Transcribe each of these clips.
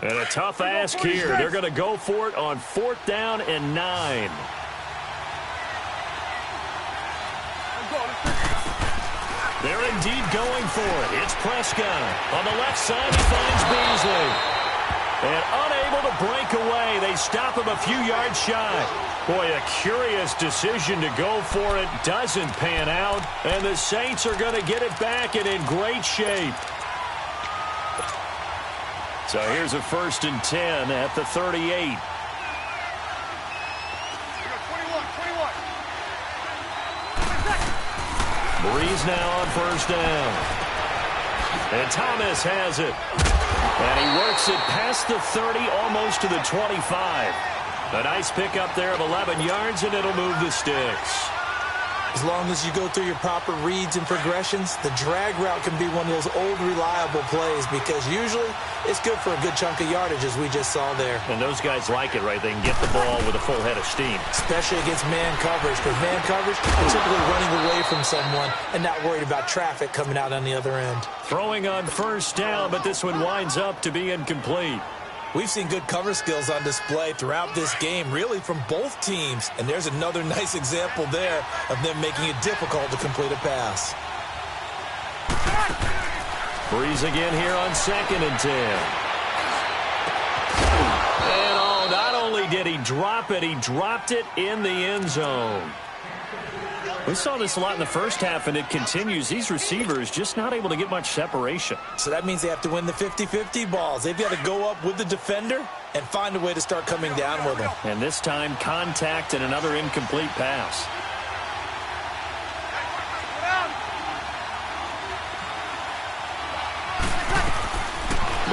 And a tough ask here. They're going to go for it on 4th down and 9. They're indeed going for it. It's Prescott. On the left side, he finds Beasley. And unable to break away, they stop him a few yards shy. Boy, a curious decision to go for it. Doesn't pan out. And the Saints are going to get it back and in great shape. So here's a 1st and 10 at the 38. Breeze now on 1st down. And Thomas has it. And he works it past the 30, almost to the 25. A nice pickup there of 11 yards, and it'll move the sticks. As long as you go through your proper reads and progressions, the drag route can be one of those old reliable plays because usually it's good for a good chunk of yardage, as we just saw there. And those guys like it, right? They can get the ball with a full head of steam. Especially against man coverage, because man coverage, they're typically running away from someone and not worried about traffic coming out on the other end. Throwing on 1st down, but this one winds up to be incomplete. We've seen good cover skills on display throughout this game, really from both teams. And there's another nice example there of them making it difficult to complete a pass. Breeze again here on 2nd and 10. And oh, not only did he drop it, he dropped it in the end zone. We saw this a lot in the first half, and it continues. These receivers just not able to get much separation. So that means they have to win the 50-50 balls. They've got to go up with the defender and find a way to start coming down with them. And this time, contact and another incomplete pass.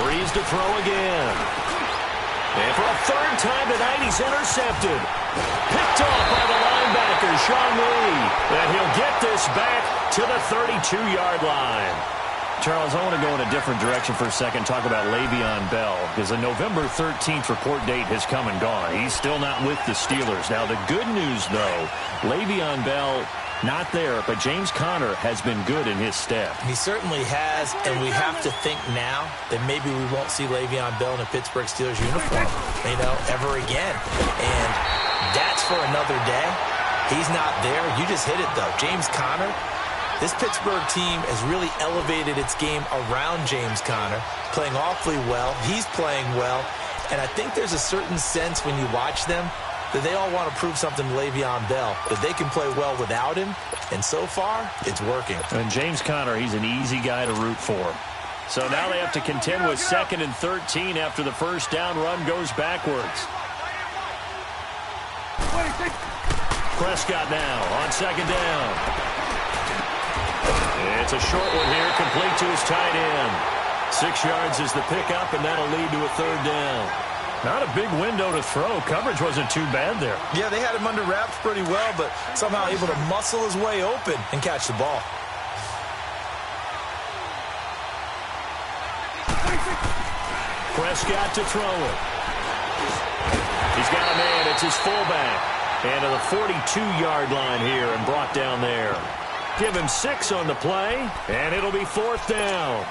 Breeze to throw again. And for a 3rd time tonight, he's intercepted. Picked off by the linebacker, Sean Lee. And he'll get this back to the 32-yard line. Charles, I want to go in a different direction for a second, talk about Le'Veon Bell, because the November 13th report date has come and gone. He's still not with the Steelers. Now, the good news, though, Le'Veon Bell not there, but James Conner has been good in his stead. He certainly has, and we have to think now that maybe we won't see Le'Veon Bell in a Pittsburgh Steelers uniform, ever again. And that's for another day. He's not there. You just hit it, though. James Conner, this Pittsburgh team has really elevated its game around James Conner, playing awfully well. He's playing well. And I think there's a certain sense when you watch them that they all want to prove something to Le'Veon Bell, that they can play well without him, and so far, it's working. And James Conner, he's an easy guy to root for. So now they have to contend with 2nd and 13 after the 1st down run goes backwards. Prescott now on 2nd down. It's a short one here, complete to his tight end. 6 yards is the pickup, and that'll lead to a 3rd down. Not a big window to throw. Coverage wasn't too bad there. Yeah, they had him under wraps pretty well, but somehow able to muscle his way open and catch the ball. Prescott to throw it. He's got a man. It's his fullback. And to the 42-yard line here and brought down there. Give him 6 on the play, and it'll be 4th down.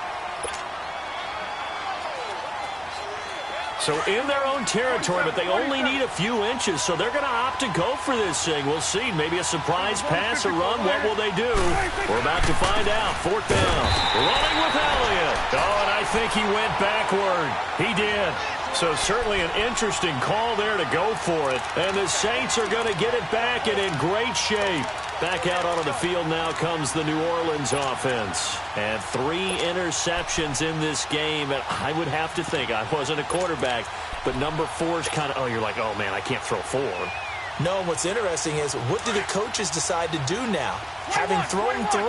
So in their own territory, but they only need a few inches, so they're going to opt to go for this thing. We'll see. Maybe a surprise pass or run. What will they do? We're about to find out. 4th down. Running with Elliott. Oh, and I think he went backward. He did. So certainly an interesting call there to go for it. And the Saints are going to get it back and in great shape. Back out onto the field now comes the New Orleans offense. And 3 interceptions in this game. And I would have to think, I wasn't a quarterback, but number 4 is kind of, oh, you're like, oh, man, I can't throw 4. No, what's interesting is, what do the coaches decide to do now? Having thrown 3,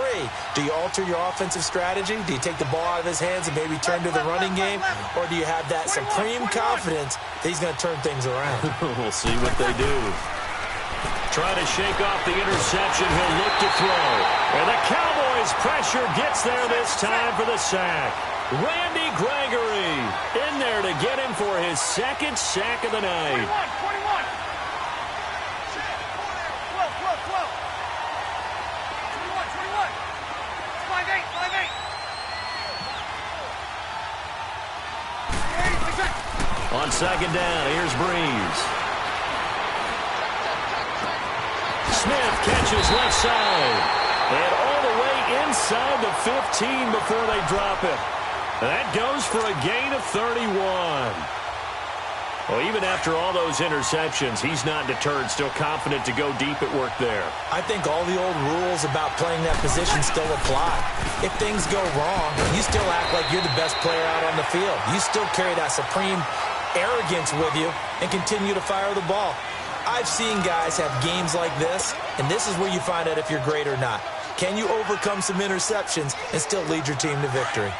do you alter your offensive strategy? Do you take the ball out of his hands and maybe turn to the running game? Or do you have that supreme confidence that he's going to turn things around? We'll see what they do. Trying to shake off the interception. He'll look to throw. And the Cowboys' pressure gets there this time for the sack. Randy Gregory in there to get him for his 2nd sack of the night. 21. 5-8. On second down, here's Breeze. Smith catches left side. And all the way inside the 15 before they drop it. That goes for a gain of 31. Well, even after all those interceptions, he's not deterred, still confident to go deep at work there. I think all the old rules about playing that position still apply. If things go wrong, you still act like you're the best player out on the field. You still carry that supreme arrogance with you and continue to fire the ball. I've seen guys have games like this, and this is where you find out if you're great or not. Can you overcome some interceptions and still lead your team to victory?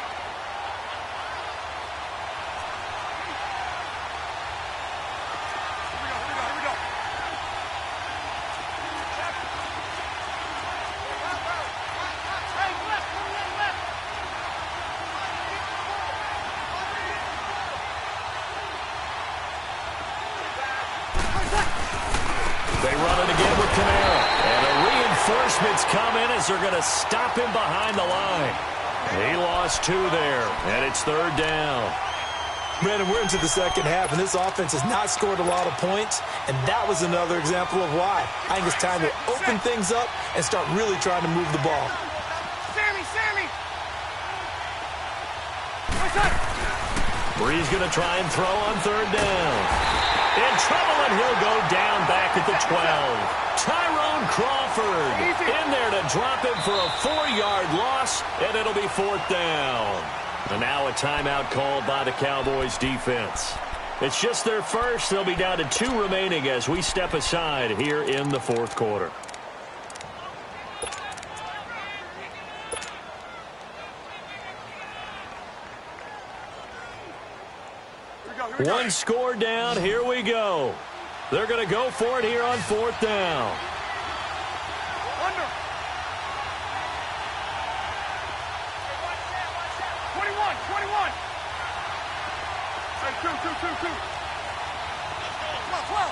They run it again with Kamara. And the reinforcements come in as they're going to stop him behind the line. He lost 2 there, and it's third down. Brandon, we're into the second half, and this offense has not scored a lot of points, and that was another example of why. I think it's time to open things up and start really trying to move the ball. Sammy! Bree's going to try and throw on third down. In trouble, and he'll go down back at the 12. Tyrone Crawford in there to drop him for a 4-yard loss, and it'll be fourth down. And now a timeout called by the Cowboys defense. It's just their first. They'll be down to 2 remaining as we step aside here in the fourth quarter. One score down. Here we go. They're going to go for it here on fourth down. Under. 21. Hey, two. 12.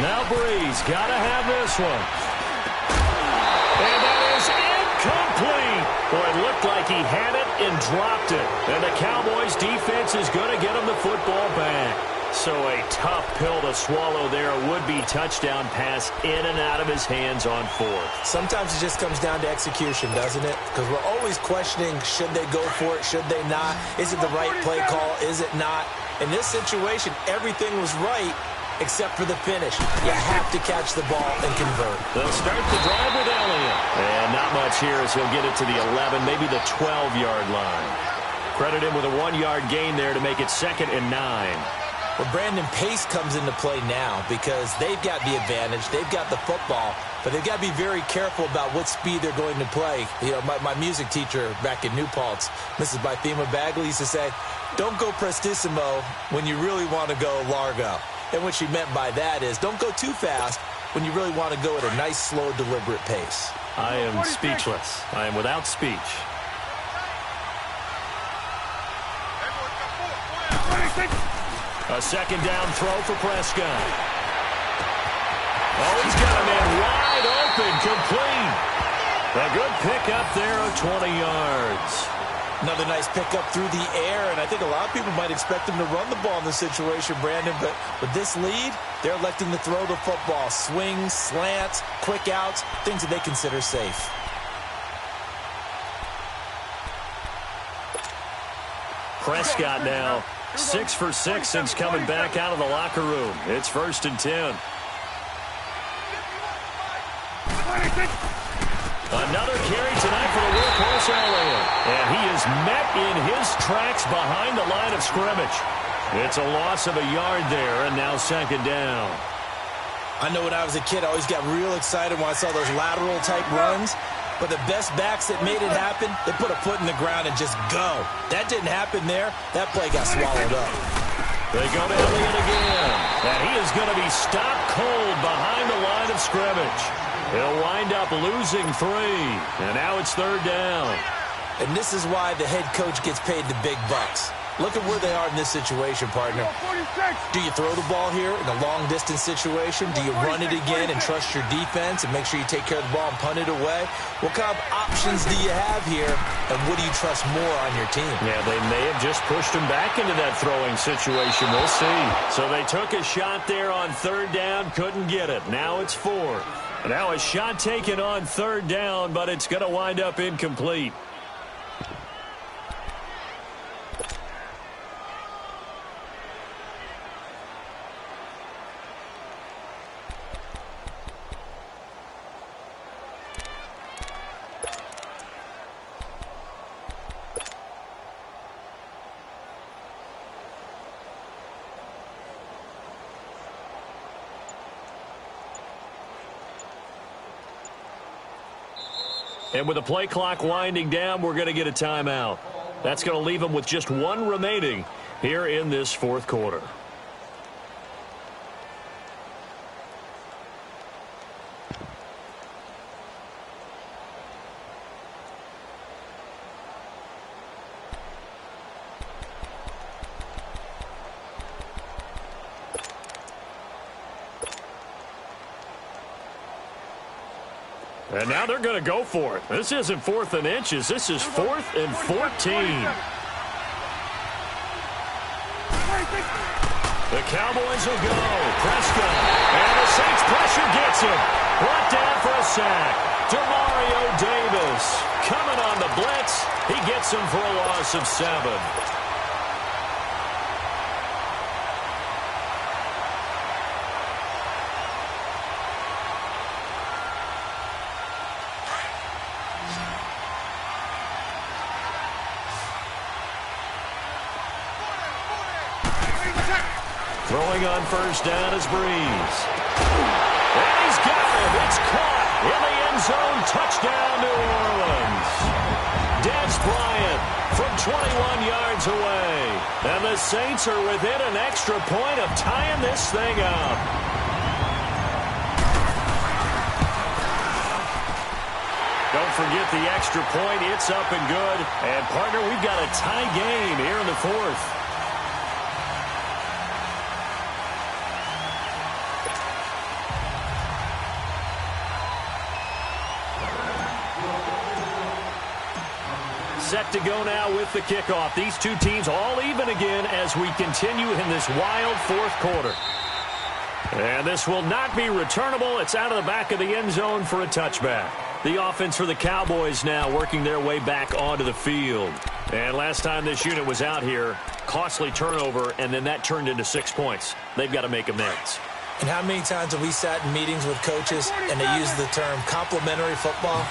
Now Breeze got to have this one. And that is incomplete. Boy, it looked like he had it and dropped it. And the Cowboys defense is going to get him the football back. So a tough pill to swallow there. A would-be touchdown pass in and out of his hands on fourth. Sometimes it just comes down to execution, doesn't it? Because we're always questioning, should they go for it, should they not? Is it the right play call, is it not? In this situation, everything was right except for the finish. You have to catch the ball and convert. They'll start the drive with Elliott. And not much here as he'll get it to the 11, maybe the 12-yard line. Credit him with a 1-yard gain there to make it 2nd and 9. Well, Brandon, pace comes into play now because they've got the advantage. They've got the football, but they've got to be very careful about what speed they're going to play. You know, my music teacher back in New Paltz, Mrs. Bythema Bagley, used to say, don't go prestissimo when you really want to go largo. And what she meant by that is don't go too fast when you really want to go at a nice, slow, deliberate pace. I am speechless. I am without speech. A second down throw for Prescott. Oh, he's got a man wide open, complete. A good pickup there of 20 yards. Another nice pickup through the air, and I think a lot of people might expect him to run the ball in this situation, Brandon, but with this lead, they're electing to throw the football. Swings, slants, quick outs, things that they consider safe. Prescott now 6 for 6 since coming back out of the locker room. It's 1st and 10. Another carry tonight for the workhorse Elliott. And he is met in his tracks behind the line of scrimmage. It's a loss of a yard there, and now 2nd down. I know when I was a kid, I always got real excited when I saw those lateral-type runs. But the best backs that made it happen, they put a foot in the ground and just go. That didn't happen there. That play got swallowed up. They go to Elliott again. And he is going to be stopped cold behind the line of scrimmage. He'll wind up losing 3. And now it's 3rd down. And this is why the head coach gets paid the big bucks. Look at where they are in this situation, partner. 46. Do you throw the ball here in a long-distance situation? Do you run it again and trust your defense and make sure you take care of the ball and punt it away? What kind of options do you have here, and what do you trust more on your team? Yeah, they may have just pushed him back into that throwing situation. We'll see. So they took a shot there on third down, couldn't get it. Now it's fourth. Now a shot taken on third down, but it's going to wind up incomplete. And with the play clock winding down, we're going to get a timeout. That's going to leave them with just one remaining here in this fourth quarter. And now they're going to go for it. This isn't 4th and inches. This is 4th and 14. The Cowboys will go. Prescott. And the Saints pressure gets him. Brought down for a sack. Demario Davis coming on the blitz. He gets him for a loss of 7. Throwing on first down is Breeze. And he's got it. It's caught in the end zone. Touchdown, New Orleans. Dez Bryant from 21 yards away. And the Saints are within an extra point of tying this thing up. Don't forget the extra point. It's up and good. And, partner, we've got a tie game here in the fourth. Set to go now with the kickoff. These two teams all even again as we continue in this wild fourth quarter. And this will not be returnable. It's out of the back of the end zone for a touchback. The offense for the Cowboys now working their way back onto the field. And last time this unit was out here, costly turnover, and then that turned into 6 points. They've got to make amends. And how many times have we sat in meetings with coaches and they use the term complementary football?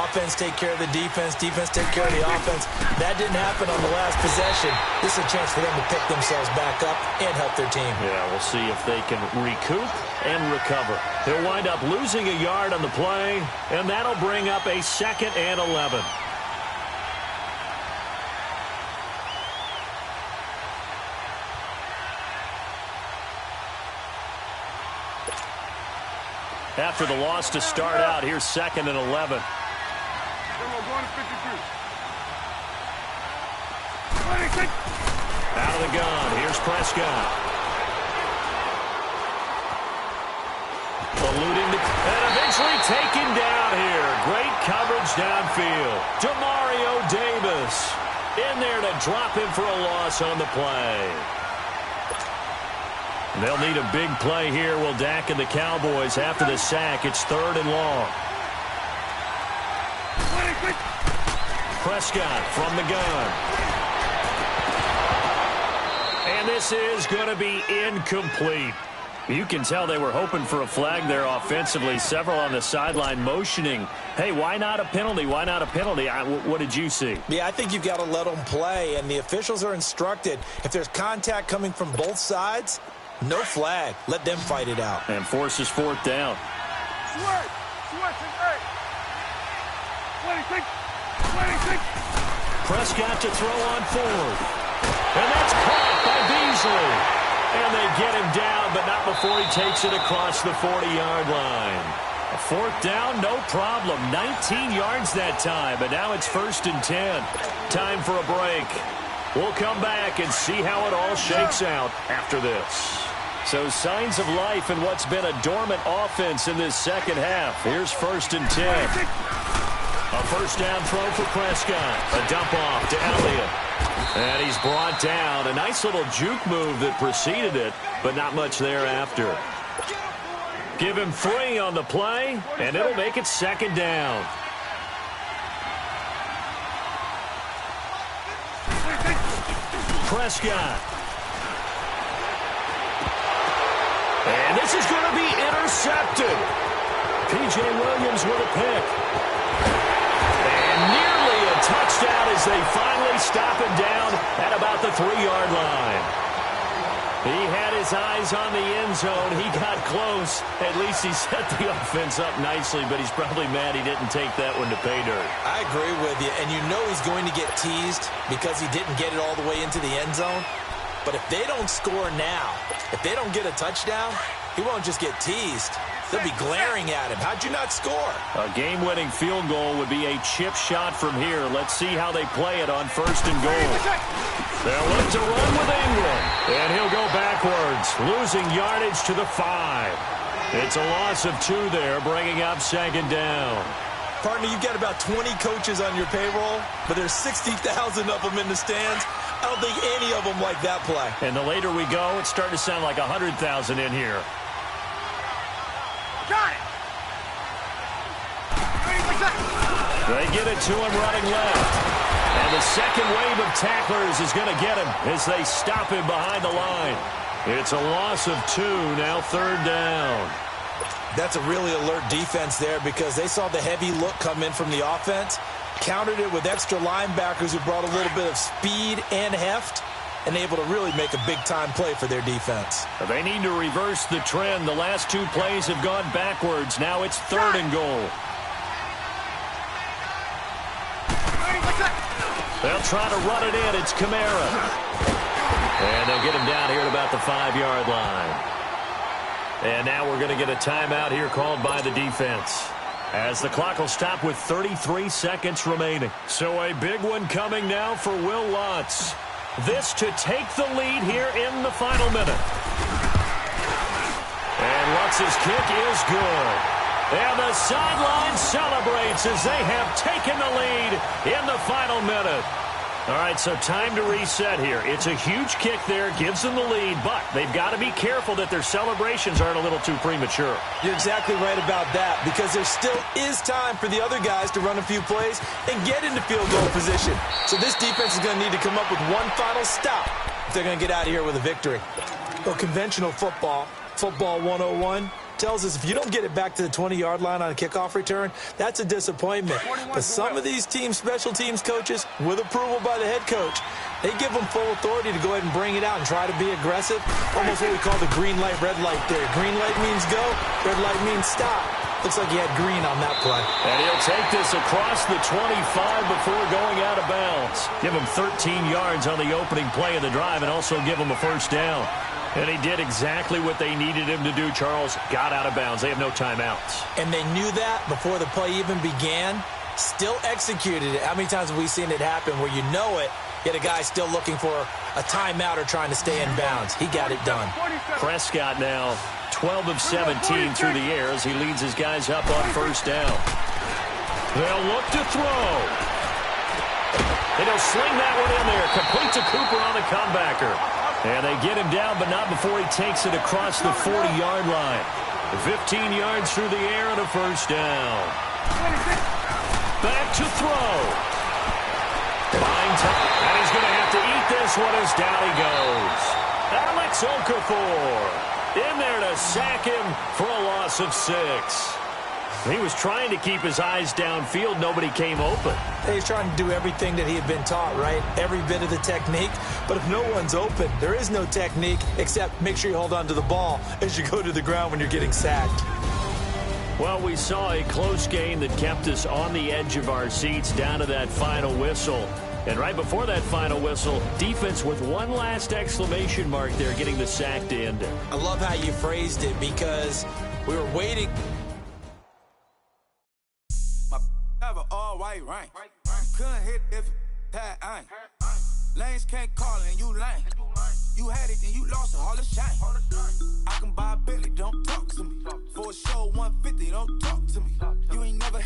Offense take care of the defense, defense take care of the offense. That didn't happen on the last possession. This is a chance for them to pick themselves back up and help their team. Yeah, we'll see if they can recoup and recover. They'll wind up losing a yard on the play, and that'll bring up a 2nd and 11. After the loss to start out, here's 2nd and 11. Going to 52. 26. Out of the gun. Here's Prescott. Eluding and eventually taken down here. Great coverage downfield. Demario Davis in there to drop him for a loss on the play. They'll need a big play here. Will Dak and the Cowboys after the sack. It's 3rd and long. Prescott from the gun. And this is going to be incomplete. You can tell they were hoping for a flag there offensively. Several on the sideline motioning, hey, why not a penalty? Why not a penalty? What did you see? Yeah, I think you've got to let them play, and the officials are instructed. If there's contact coming from both sides, no flag. Let them fight it out. And forces 4th down. Switch. 26. Prescott to throw on 4th. And that's caught by Beasley. And they get him down, but not before he takes it across the 40-yard line. A 4th down, no problem. 19 yards that time, but now it's 1st and 10. Time for a break. We'll come back and see how it all shakes out after this. So signs of life in what's been a dormant offense in this second half. Here's 1st and 10. A first down throw for Prescott. A dump off to Elliott. And he's brought down. A nice little juke move that preceded it, but not much thereafter. Give him 3 on the play, and it'll make it 2nd down. Prescott. And this is going to be intercepted. P.J. Williams with a pick. And nearly a touchdown as they finally stop him down at about the 3-yard line. He had his eyes on the end zone. He got close. At least he set the offense up nicely, but he's probably mad he didn't take that one to pay dirt. I agree with you, and you know he's going to get teased because he didn't get it all the way into the end zone. But if they don't score now, if they don't get a touchdown, he won't just get teased. They'll be glaring at him. How'd you not score? A game-winning field goal would be a chip shot from here. Let's see how they play it on 1st and goal. They'll look to run with Ingram. And he'll go backwards, losing yardage to the 5. It's a loss of 2 there, bringing up 2nd down. Partner, you've got about 20 coaches on your payroll, but there's 60,000 of them in the stands. I don't think any of them like that play. And the later we go, it's starting to sound like 100,000 in here. Got it. They get it to him running left. And the second wave of tacklers is going to get him as they stop him behind the line. It's a loss of 2, now 3rd down. That's a really alert defense there because they saw the heavy look come in from the offense, countered it with extra linebackers who brought a little bit of speed and heft, and able to really make a big-time play for their defense. They need to reverse the trend. The last 2 plays have gone backwards. Now it's 3rd and goal. They'll try to run it in. It's Kamara. And they'll get him down here at about the 5-yard line. And now we're going to get a timeout here called by the defense, as the clock will stop with 33 seconds remaining. So a big one coming now for Will Lutz. This to take the lead here in the final minute. And Lutz's kick is good. And the sideline celebrates as they have taken the lead in the final minute. All right, so time to reset here. It's a huge kick there, gives them the lead, but they've got to be careful that their celebrations aren't a little too premature. You're exactly right about that, because there still is time for the other guys to run a few plays and get into field goal position. So this defense is going to need to come up with one final stop if they're going to get out of here with a victory. Well, conventional football 101, tells us if you don't get it back to the 20-yard line on a kickoff return, that's a disappointment. But some of these teams, special teams coaches, with approval by the head coach, they give them full authority to go ahead and bring it out and try to be aggressive. Almost what we call the green light, red light theory. Green light means go, red light means stop. Looks like he had green on that play. And he'll take this across the 25 before going out of bounds. Give him 13 yards on the opening play of the drive and also give him a 1st down. And he did exactly what they needed him to do, Charles. Got out of bounds. They have no timeouts. And they knew that before the play even began. Still executed it. How many times have we seen it happen where you know it, yet a guy still looking for a timeout or trying to stay in bounds? He got it done. Prescott now 12 of 17 through the air as he leads his guys up on 1st down. They'll look to throw. And he'll sling that one in there. Complete to Cooper on the comebacker. And they get him down, but not before he takes it across the 40-yard line. 15 yards through the air and a 1st down. Back to throw. Fine time. And he's going to have to eat this one as down he goes. Alex Okafor in there to sack him for a loss of 6. He was trying to keep his eyes downfield. Nobody came open. He's trying to do everything that he had been taught, right? Every bit of the technique. But if no one's open, there is no technique except make sure you hold on to the ball as you go to the ground when you're getting sacked. Well, we saw a close game that kept us on the edge of our seats down to that final whistle. And right before that final whistle, defense with one last exclamation mark there, getting the sack to end it. I love how you phrased it because we were waiting. Have an all white rank. Couldn't hit if had ain't. Lanes can't call it and you lame. You had it, then you lost it, all the shame. I can buy a Bentley, don't talk to me. For a show 150, don't talk to me. You ain't never